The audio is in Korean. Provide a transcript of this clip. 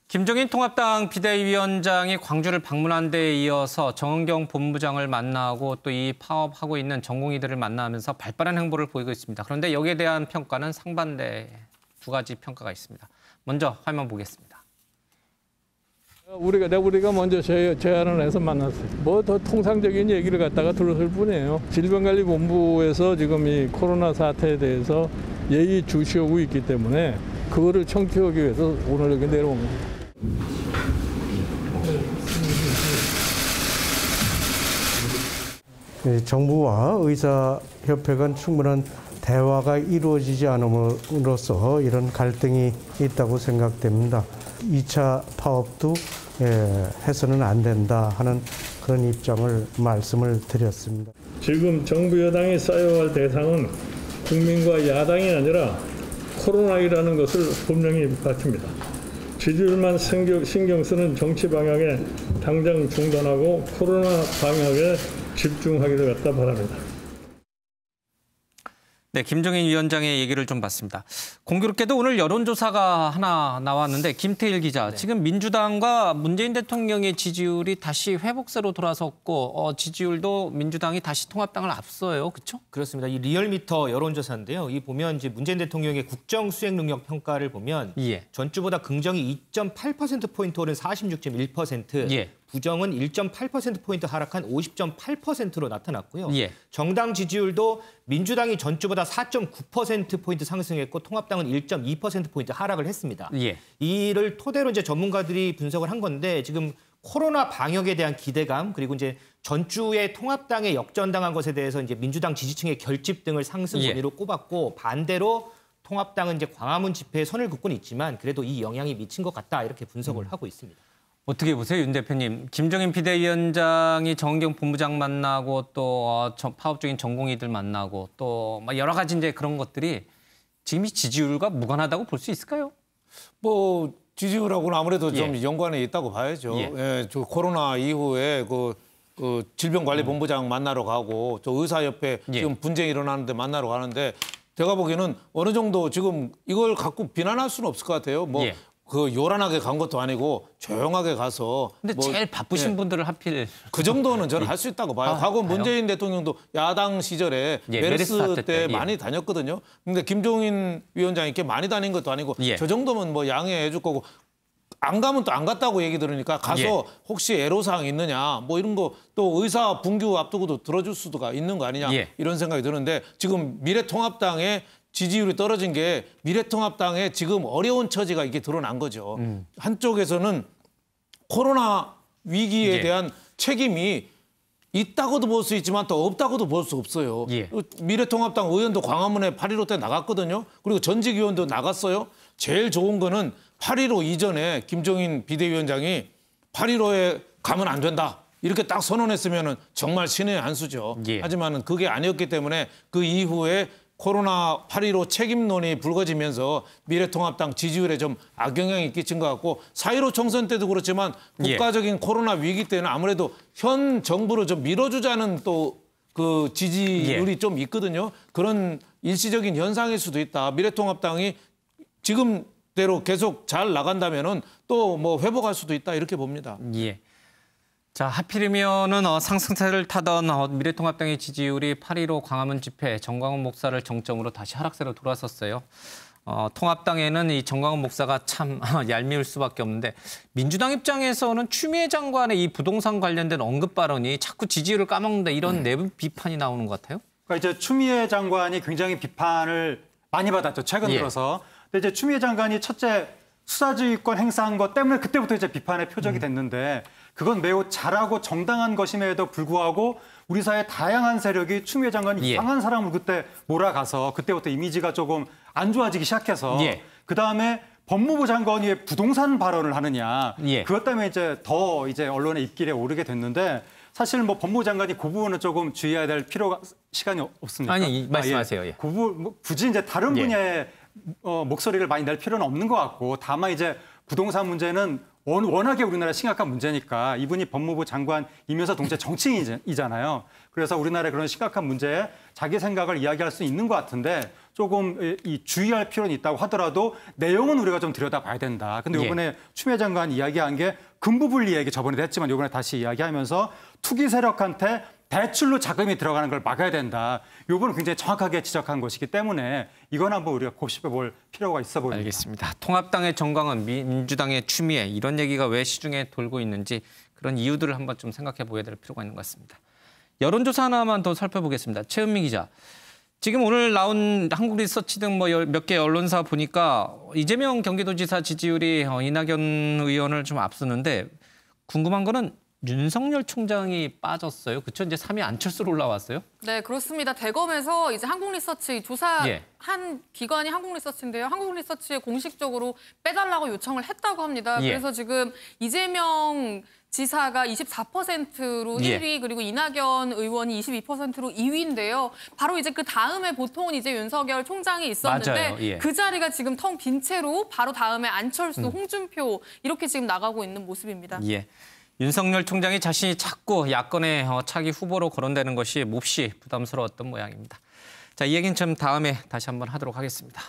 김종인 통합당 비대위원장이 광주를 방문한 데에 이어서 정은경 본부장을 만나고 또 이 파업하고 있는 전공의들을 만나면서 발빠른 행보를 보이고 있습니다. 그런데 여기에 대한 평가는 상반된 두 가지 평가가 있습니다. 먼저 화면 보겠습니다. 우리가 먼저 제안을 해서 만났어요. 뭐 더 통상적인 얘기를 갖다가 들었을 뿐이에요. 질병관리본부에서 지금 이 코로나 사태에 대해서 예의주시하고 있기 때문에 그거를 청취하기 위해서 오늘 여기 내려온 겁니다. 정부와 의사협회 간 충분한 대화가 이루어지지 않음으로써 이런 갈등이 있다고 생각됩니다. 2차 파업도 해서는 안 된다 하는 그런 입장을 말씀을 드렸습니다. 지금 정부 여당이 써야 할 대상은 국민과 야당이 아니라 코로나이라는 것을 분명히 밝힙니다. 지지율만 신경 쓰는 정치 방향에 당장 중단하고 코로나 방역에 집중하기를 갖다 바랍니다. 네, 김종인 위원장의 얘기를 좀 봤습니다. 공교롭게도 오늘 여론조사가 하나 나왔는데 김태일 기자, 지금 민주당과 문재인 대통령의 지지율이 다시 회복세로 돌아섰고 지지율도 민주당이 다시 통합당을 앞서요, 그렇죠? 그렇습니다. 이 리얼미터 여론조사인데요. 이 보면 이제 문재인 대통령의 국정 수행 능력 평가를 보면 전주보다 긍정이 2.8%포인트 오른 46.1%, 부정은 1.8%포인트 하락한 50.8%로 나타났고요. 정당 지지율도 민주당이 전주보다 4.9%포인트 상승했고 통합당은 1.2%포인트 하락을 했습니다. 이를 토대로 이제 전문가들이 분석을 한 건데 지금 코로나 방역에 대한 기대감 그리고 이제 전주의 통합당에 역전당한 것에 대해서 이제 민주당 지지층의 결집 등을 상승 원인으로 꼽았고 반대로 통합당은 이제 광화문 집회에 선을 긋고는 있지만 그래도 이 영향이 미친 것 같다 이렇게 분석을 하고 있습니다. 어떻게 보세요, 윤 대표님? 김종인 비대위원장이 정은경 본부장 만나고 또 파업 중인 전공의들 만나고 또 여러 가지 이제 그런 것들이 지금 이 지지율과 무관하다고 볼 수 있을까요? 뭐 지지율하고는 아무래도 좀 연관이 있다고 봐야죠. 저 코로나 이후에 그 질병관리본부장 만나러 가고 또 의사협회 지금 분쟁이 일어나는데 만나러 가는데 제가 보기에는 어느 정도 지금 이걸 갖고 비난할 수는 없을 것 같아요. 뭐. 그 요란하게 간 것도 아니고 조용하게 가서. 근데 제일 바쁘신 분들을 하필. 그 정도는 저는 할 수 있다고 봐요. 과거 문재인 대통령도 야당 시절에 메르스 때 많이 다녔거든요. 근데 김종인 위원장이 이렇게 많이 다닌 것도 아니고 저 정도면 뭐 양해해 줄 거고 안 가면 또 안 갔다고 얘기 들으니까 가서 혹시 애로사항 있느냐 뭐 이런 거 또 의사 분규 앞두고도 들어줄 수도 있는 거 아니냐 이런 생각이 드는데 지금 미래통합당의 지지율이 떨어진 게 미래통합당의 지금 어려운 처지가 이게 드러난 거죠. 한쪽에서는 코로나 위기에 대한 책임이 있다고도 볼 수 있지만 또 없다고도 볼 수 없어요. 미래통합당 의원도 광화문에 8.15 때 나갔거든요. 그리고 전직 의원도 나갔어요. 제일 좋은 거는 8.15 이전에 김종인 비대위원장이 8.15에 가면 안 된다. 이렇게 딱 선언했으면 정말 신의 한 수죠. 하지만 그게 아니었기 때문에 그 이후에 코로나 8.15 책임론이 불거지면서 미래통합당 지지율에 좀 악영향이 끼친 것 같고 4.15 총선 때도 그렇지만 국가적인 코로나 위기 때는 아무래도 현 정부를 좀 밀어주자는 또 그 지지율이 좀 있거든요. 그런 일시적인 현상일 수도 있다. 미래통합당이 지금대로 계속 잘 나간다면은 또 뭐 회복할 수도 있다 이렇게 봅니다. 자, 하필이면은 상승세를 타던 미래통합당의 지지율이 8.15 광화문 집회 정광훈 목사를 정점으로 다시 하락세로 돌아섰어요. 통합당에는 이 정광훈 목사가 참 얄미울 수밖에 없는데 민주당 입장에서는 추미애 장관의 이 부동산 관련된 언급 발언이 자꾸 지지율을 까먹는다 이런 내부 비판이 나오는 것 같아요. 그러니까 이제 추미애 장관이 굉장히 비판을 많이 받았죠. 최근 들어서. 근데 이제 추미애 장관이 첫째 수사지휘권 행사한 것 때문에 그때부터 이제 비판의 표적이 됐는데 그건 매우 잘하고 정당한 것임에도 불구하고 우리 사회 다양한 세력이 추미애 장관이 이상한 사람을 그때 몰아가서 그때부터 이미지가 조금 안 좋아지기 시작해서 그다음에 법무부 장관이 왜 부동산 발언을 하느냐 그것 때문에 이제 더 이제 언론의 입길에 오르게 됐는데 사실 뭐 법무부 장관이 그 부분은 조금 주의해야 될 필요가 시간이 없습니까? 아니 말씀하세요. 그 부분 뭐 굳이 이제 다른 분야의 목소리를 많이 낼 필요는 없는 것 같고 다만 이제 부동산 문제는 워낙에 우리나라 심각한 문제니까 이분이 법무부 장관이면서 동시에 정치인이잖아요. 그래서 우리나라의 그런 심각한 문제에 자기 생각을 이야기할 수 있는 것 같은데 조금 주의할 필요는 있다고 하더라도 내용은 우리가 좀 들여다봐야 된다. 근데 이번에 추미애 장관이 이야기한 게 금부분리 얘기 저번에도 했지만 이번에 다시 이야기하면서 투기 세력한테 대출로 자금이 들어가는 걸 막아야 된다. 이거는 굉장히 정확하게 지적한 것이기 때문에 이건 한번 우리가 곱씹어 볼 필요가 있어 보입니다. 알겠습니다. 통합당의 정광훈, 민주당의 추미애 이런 얘기가 왜 시중에 돌고 있는지 그런 이유들을 한번 좀 생각해 보아야 될 필요가 있는 것 같습니다. 여론조사 하나만 더 살펴보겠습니다. 최은미 기자. 지금 오늘 나온 한국리서치 등 뭐 몇 개 언론사 보니까 이재명 경기도지사 지지율이 이낙연 의원을 좀 앞서는데 궁금한 거는 윤석열 총장이 빠졌어요. 그렇죠? 이제 3위 안철수로 올라왔어요. 네, 그렇습니다. 대검에서 이제 한국리서치 조사한 기관이 한국리서치인데요. 한국리서치에 공식적으로 빼달라고 요청을 했다고 합니다. 그래서 지금 이재명 지사가 24%로 1위 그리고 이낙연 의원이 22%로 2위인데요. 바로 이제 그 다음에 보통은 이제 윤석열 총장이 있었는데 그 자리가 지금 텅 빈 채로 바로 다음에 안철수, 홍준표 이렇게 지금 나가고 있는 모습입니다. 윤석열 총장이 자신이 자꾸 야권의 차기 후보로 거론되는 것이 몹시 부담스러웠던 모양입니다. 자, 이 얘기는 좀 다음에 다시 한번 하도록 하겠습니다.